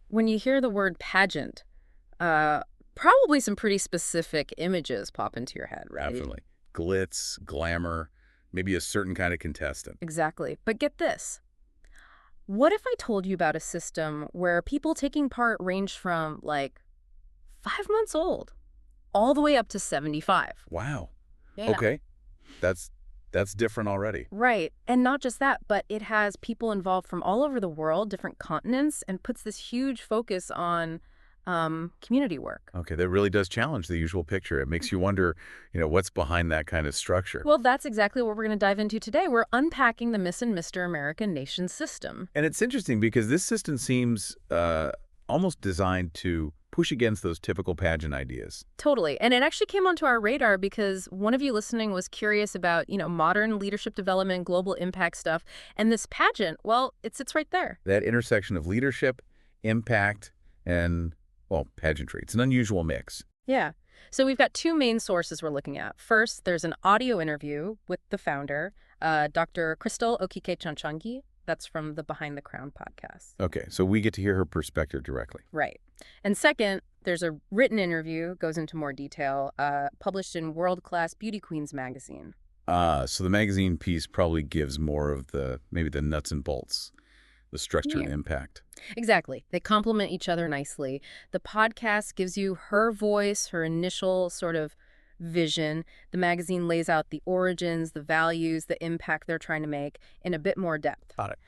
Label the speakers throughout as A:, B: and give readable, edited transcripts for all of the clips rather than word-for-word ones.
A: When you hear the word pageant, uh, probably some pretty specific images pop into your head, right?
B: Definitely. Glitz, glamour, maybe a certain kind of contestant.
A: Exactly. But get this. What if I told you about a system where people taking part ranged from, like, 5 months old all the way up to 75?
B: Wow.
A: Yeah.
B: Okay. That's that's different already.
A: Right. And not just that, but it has people involved from all over the world, different continents, and puts this huge focus on community work.
B: Okay, that really does challenge the usual picture. It makes you wonder, what's behind that kind of structure.
A: Well, that's exactly what we're going to dive into today. We're unpacking the Miss and Mr. American Nation system.
B: And it's interesting because this system seems almost designed to push against those typical pageant ideas.
A: Totally. And it actually came onto our radar because one of you listening was curious about, modern leadership development, global impact stuff. And this pageant, well, it sits right there.
B: That intersection of leadership, impact, and, well, pageantry. It's an unusual mix.
A: Yeah. So we've got two main sources we're looking at. First, there's an audio interview with the founder, Dr. Krystal Okeke'Chanchangi. That's from the Behind the Crown podcast.
B: Okay, so we get to hear her perspective directly.
A: Right. And second, there's a written interview, goes into more detail, published in World Class Beauty Queens magazine.
B: So the magazine piece probably gives more of maybe the nuts and bolts, the structure and impact.
A: Exactly. They complement each other nicely. The podcast gives you her voice, her initial sort of vision. The magazine lays out the origins, the values, the impact they're trying to make in a bit more depth.
B: Got it.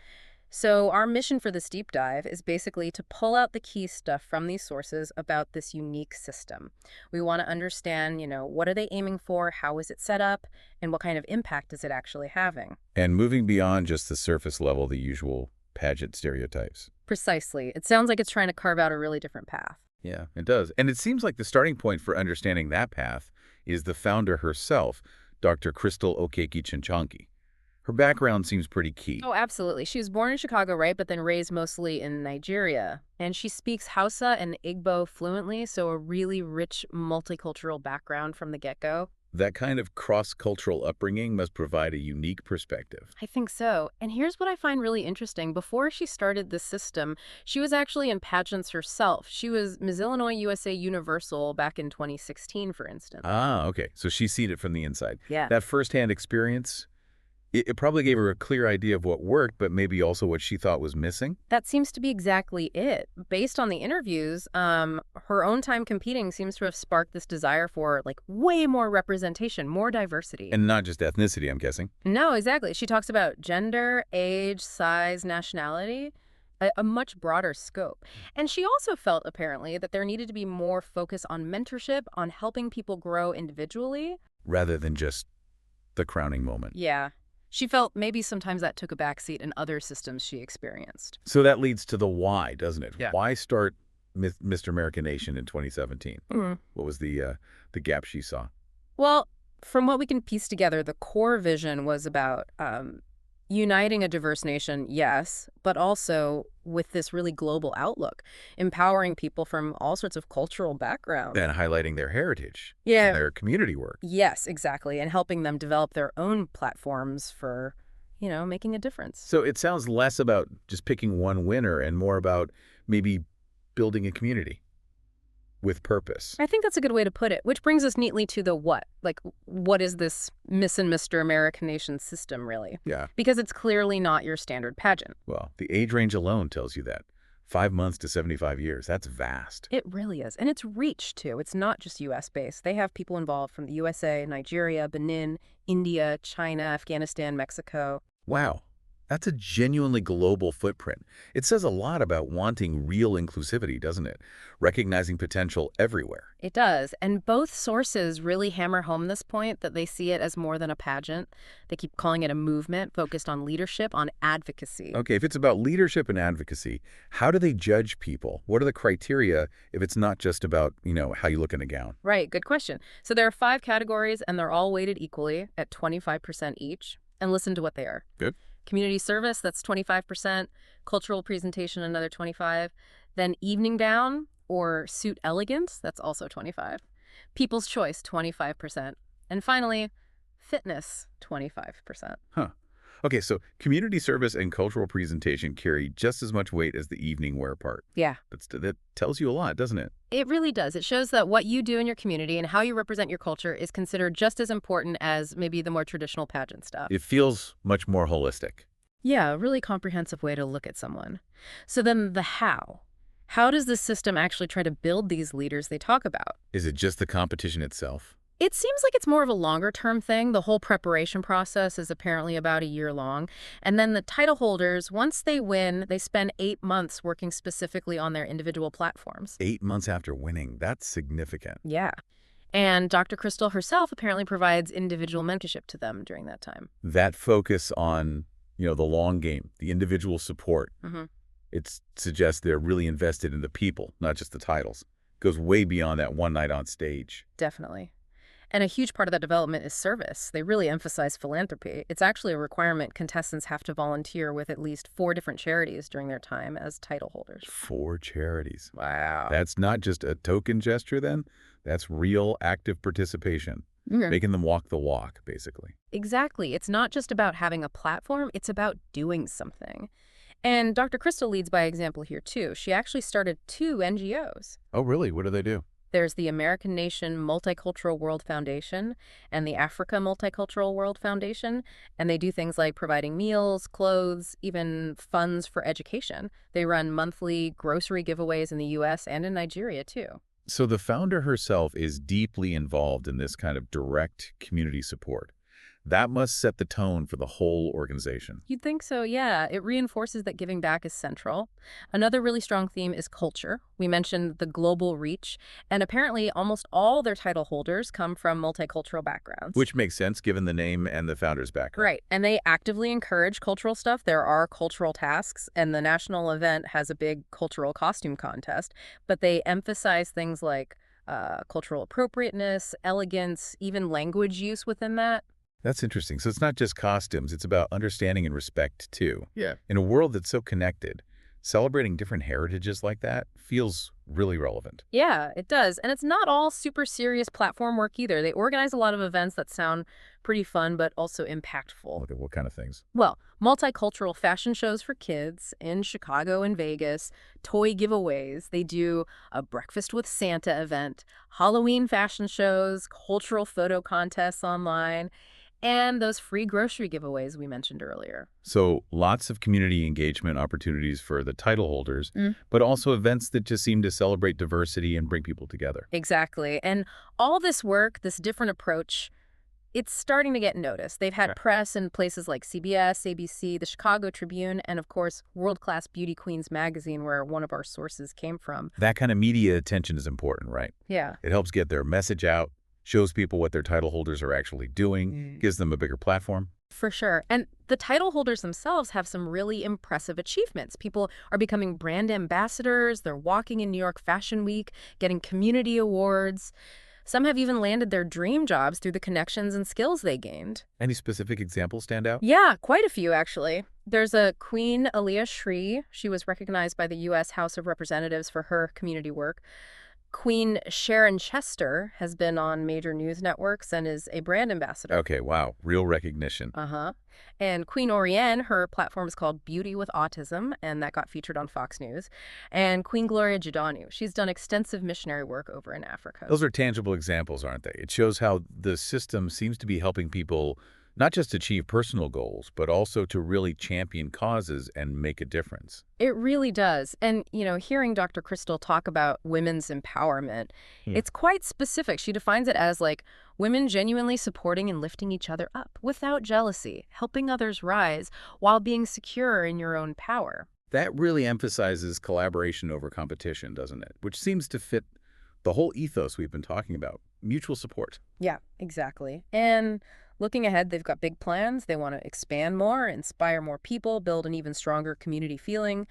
A: So our mission for this deep dive is basically to pull out the key stuff from these sources about this unique system. We want to understand, what are they aiming for, how is it set up, and what kind of impact is it actually having?
B: And moving beyond just the surface level, the usual pageant stereotypes.
A: Precisely. It sounds like it's trying to carve out a really different path.
B: Yeah, it does. And it seems like the starting point for understanding that path is the founder herself, Dr. Krystal Okeke'Chanchangi. Her background seems pretty key.
A: Oh, absolutely. She was born in Chicago, right, but then raised mostly in Nigeria. And she speaks Hausa and Igbo fluently, so a really rich multicultural background from the get-go.
B: That kind of cross-cultural upbringing must provide a unique perspective.
A: I think so. And here's what I find really interesting. Before she started this system, she was actually in pageants herself. She was Miss Illinois USA Universal back in 2016, for instance.
B: Ah, okay. So she's seen it from the inside.
A: Yeah.
B: That firsthand experience, it probably gave her a clear idea of what worked, but maybe also what she thought was missing.
A: That seems to be exactly it. Based on the interviews, her own time competing seems to have sparked this desire for, like, way more representation, more diversity.
B: And not just ethnicity, I'm guessing.
A: No, exactly. She talks about gender, age, size, nationality, a much broader scope. And she also felt, apparently, that there needed to be more focus on mentorship, on helping people grow individually.
B: Rather than just the crowning moment.
A: Yeah. She felt maybe sometimes that took a backseat in other systems she experienced.
B: So that leads to the why, doesn't it?
A: Yeah.
B: Why start Mr. American Nation in 2017? What was the gap she saw?
A: Well, from what we can piece together, the core vision was about uniting a diverse nation, yes, but also with this really global outlook, empowering people from all sorts of cultural backgrounds.
B: And highlighting their heritage.
A: Yeah.
B: And their community work.
A: Yes, exactly. And helping them develop their own platforms for, making a difference.
B: So it sounds less about just picking one winner and more about maybe building a community with purpose.
A: I think that's a good way to put it, which brings us neatly to the what. Like, what is this Miss and Mr. American Nation system, really?
B: Yeah.
A: Because it's clearly not your standard pageant.
B: Well, the age range alone tells you that. 5 months to 75 years. That's vast.
A: It really is. And it's reach, too. It's not just U.S.-based. They have people involved from the USA, Nigeria, Benin, India, China, Afghanistan, Mexico.
B: Wow. That's a genuinely global footprint. It says a lot about wanting real inclusivity, doesn't it? Recognizing potential everywhere.
A: It does. And both sources really hammer home this point that they see it as more than a pageant. They keep calling it a movement focused on leadership, on advocacy.
B: Okay, if it's about leadership and advocacy, how do they judge people? What are the criteria if it's not just about, how you look in a gown?
A: Right, good question. So there are 5 categories, and they're all weighted equally at 25% each. And listen to what they are.
B: Good.
A: Community service, that's 25%. Cultural presentation, another 25%. Then evening gown or suit elegance, that's also 25%. People's choice, 25%. And finally, fitness, 25%.
B: Huh. Okay, so community service and cultural presentation carry just as much weight as the evening wear part.
A: Yeah.
B: That tells you a lot, doesn't it?
A: It really does. It shows that what you do in your community and how you represent your culture is considered just as important as maybe the more traditional pageant stuff.
B: It feels much more holistic.
A: Yeah, a really comprehensive way to look at someone. So then the how. How does the system actually try to build these leaders they talk about?
B: Is it just the competition itself?
A: It seems like it's more of a longer term thing. The whole preparation process is apparently about a year long. And then the title holders, once they win, they spend 8 months working specifically on their individual platforms.
B: 8 months after winning, that's significant.
A: Yeah. And Dr. Krystal herself apparently provides individual mentorship to them during that time.
B: That focus on, the long game, the individual support,
A: Hmm.
B: it suggests they're really invested in the people, not just the titles. Goes way beyond that one night on stage.
A: Definitely. And a huge part of that development is service. They really emphasize philanthropy. It's actually a requirement contestants have to volunteer with at least 4 different charities during their time as title holders.
B: 4 charities.
A: Wow.
B: That's not just a token gesture then. That's real active participation, making them walk the walk, basically.
A: Exactly. It's not just about having a platform, it's about doing something. And Dr. Krystal leads by example here, too. She actually started 2 NGOs.
B: Oh, really? What do they do?
A: There's the American Nation Multicultural World Foundation and the Africa Multicultural World Foundation, and they do things like providing meals, clothes, even funds for education. They run monthly grocery giveaways in the U.S. and in Nigeria, too.
B: So the founder herself is deeply involved in this kind of direct community support. That must set the tone for the whole organization.
A: You'd think so, yeah. It reinforces that giving back is central. Another really strong theme is culture. We mentioned the global reach, and apparently almost all their title holders come from multicultural backgrounds.
B: Which makes sense given the name and the founder's background.
A: Right, and they actively encourage cultural stuff. There are cultural tasks, and the national event has a big cultural costume contest, but they emphasize things like cultural appropriateness, elegance, even language use within that.
B: That's interesting. So it's not just costumes, it's about understanding and respect, too.
A: Yeah.
B: In a world that's so connected, celebrating different heritages like that feels really relevant.
A: Yeah, it does. And it's not all super serious platform work either. They organize a lot of events that sound pretty fun, but also impactful.
B: Look at what kind of things.
A: Well, multicultural fashion shows for kids in Chicago and Vegas, toy giveaways. They do a Breakfast with Santa event, Halloween fashion shows, cultural photo contests online, and those free grocery giveaways we mentioned earlier.
B: So lots of community engagement opportunities for the title holders,
A: Mm.
B: but also events that just seem to celebrate diversity and bring people together.
A: Exactly. And all this work, this different approach, it's starting to get noticed. They've had
B: Yeah.
A: press in places like CBS, ABC, the Chicago Tribune, and of course, World Class Beauty Queens magazine, where one of our sources came from.
B: That kind of media attention is important, right?
A: Yeah.
B: It helps get their message out, shows people what their title holders are actually doing, gives them a bigger platform.
A: For sure. And the title holders themselves have some really impressive achievements. People are becoming brand ambassadors. They're walking in New York Fashion Week, getting community awards. Some have even landed their dream jobs through the connections and skills they gained.
B: Any specific examples stand out?
A: Yeah, quite a few, actually. There's a Queen Aliyah Shri. She was recognized by the U.S. House of Representatives for her community work. Queen Sharon Chester has been on major news networks and is a brand ambassador.
B: Okay, wow. Real recognition.
A: Uh-huh. And Queen Oriane, her platform is called Beauty with Autism, and that got featured on Fox News. And Queen Gloria Jadanu, she's done extensive missionary work over in Africa.
B: Those are tangible examples, aren't they? It shows how the system seems to be helping people not just achieve personal goals, but also to really champion causes and make a difference.
A: It really does. And, hearing Dr. Krystal talk about women's empowerment, it's quite specific. She defines it as like women genuinely supporting and lifting each other up without jealousy, helping others rise while being secure in your own power.
B: That really emphasizes collaboration over competition, doesn't it? Which seems to fit the whole ethos we've been talking about, mutual support.
A: Yeah, exactly. And looking ahead, they've got big plans. They want to expand more, inspire more people, build an even stronger community feeling,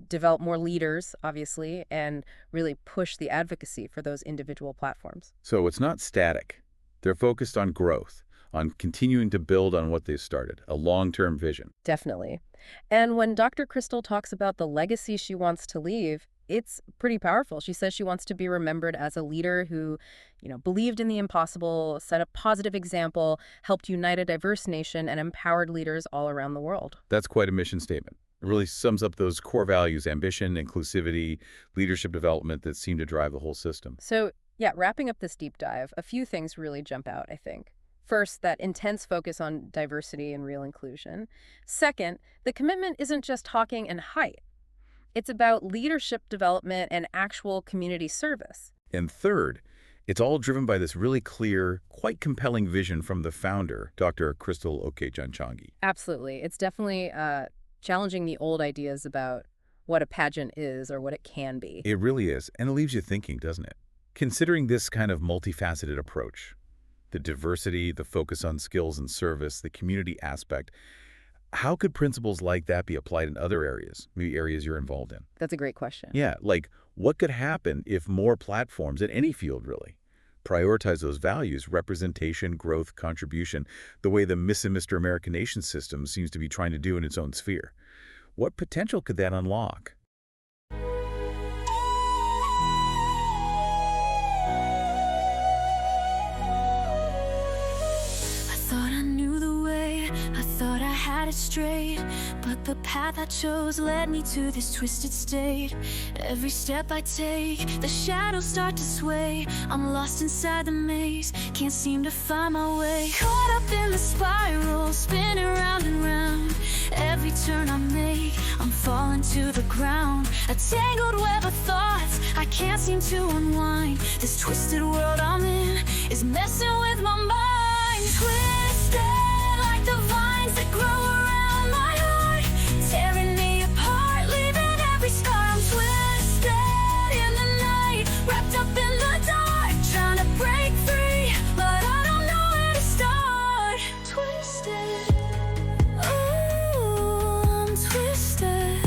A: develop more leaders, obviously, and really push the advocacy for those individual platforms.
B: So it's not static. They're focused on growth, on continuing to build on what they've started, a long-term vision.
A: Definitely. And when Dr. Krystal talks about the legacy she wants to leave, It's pretty powerful. She says she wants to be remembered as a leader who, believed in the impossible, set a positive example, helped unite a diverse nation, and empowered leaders all around the world.
B: That's quite a mission statement. It really sums up those core values: ambition, inclusivity, leadership development that seem to drive the whole system.
A: So, yeah, wrapping up this deep dive, a few things really jump out, I think. First, that intense focus on diversity and real inclusion. Second, the commitment isn't just talking and hype. It's about leadership development and actual community service.
B: And third, it's all driven by this really clear, quite compelling vision from the founder, Dr. Krystal Okeke'Chanchangi.
A: Absolutely. It's definitely challenging the old ideas about what a pageant is or what it can be.
B: It really is, and it leaves you thinking, doesn't it? Considering this kind of multifaceted approach, the diversity, the focus on skills and service, the community aspect, how could principles like that be applied in other areas, maybe areas you're involved in?
A: That's a great question.
B: Yeah, like what could happen if more platforms in any field really prioritize those values: representation, growth, contribution, the way the Miss and Mr. American Nation system seems to be trying to do in its own sphere? What potential could that unlock?
C: It straight, but the path I chose led me to this twisted state. Every step I take, the shadows start to sway. I'm lost inside the maze, can't seem to find my way. Caught up in the spiral, spinning round and round. Every turn I make, I'm falling to the ground. A tangled web of thoughts, I can't seem to unwind. This twisted world I'm in is messing with my mind. Twisted like the vines that grow around my heart, tearing me apart, leaving every scar. I'm twisted in the night, wrapped up in the dark, trying to break free, but I don't know where to start. Twisted, oh, I'm twisted.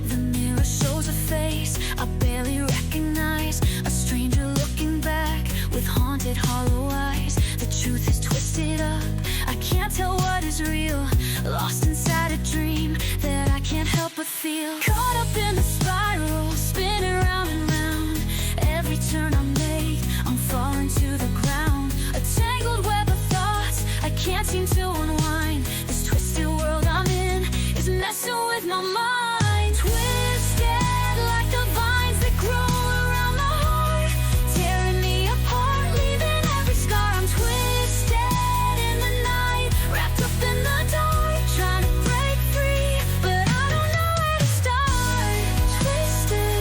C: The mirror shows a face I barely recognize, a stranger looking back with haunted hollow eyes. The truth is twisted up, I can't tell what is real. Lost inside a dream that I can't help but feel. Caught up in the spiral, spinning round and round. Every turn I make, I'm falling to the ground. A tangled web of thoughts, I can't seem to unwind. This twisted world I'm in is messing with my mind. Twisted like the vines that grow around my heart, tearing me apart, leaving every scar. I'm twisted in the night, wrapped up in the dark, trying to break free, but I don't know where to start. Twisted,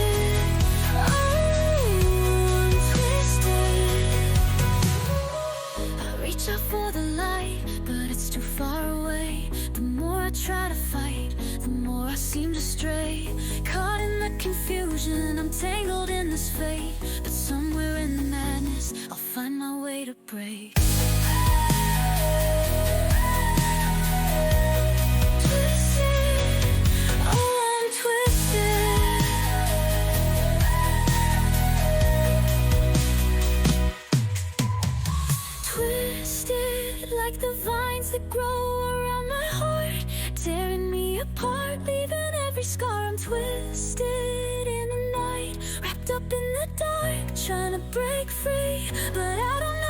C: oh, I'm twisted. I reach out for the light, but it's too far away. The more I try to fight, the more I seem to stray. Caught in the confusion, I'm tangled in this fate, but somewhere in the madness, I'll find my way to break. Twisted, oh, I'm twisted. Twisted like the vines that grow around my heart, tearing me apart, leaving every scar. I'm twisted in the night, wrapped up in the dark, trying to break free, but I don't know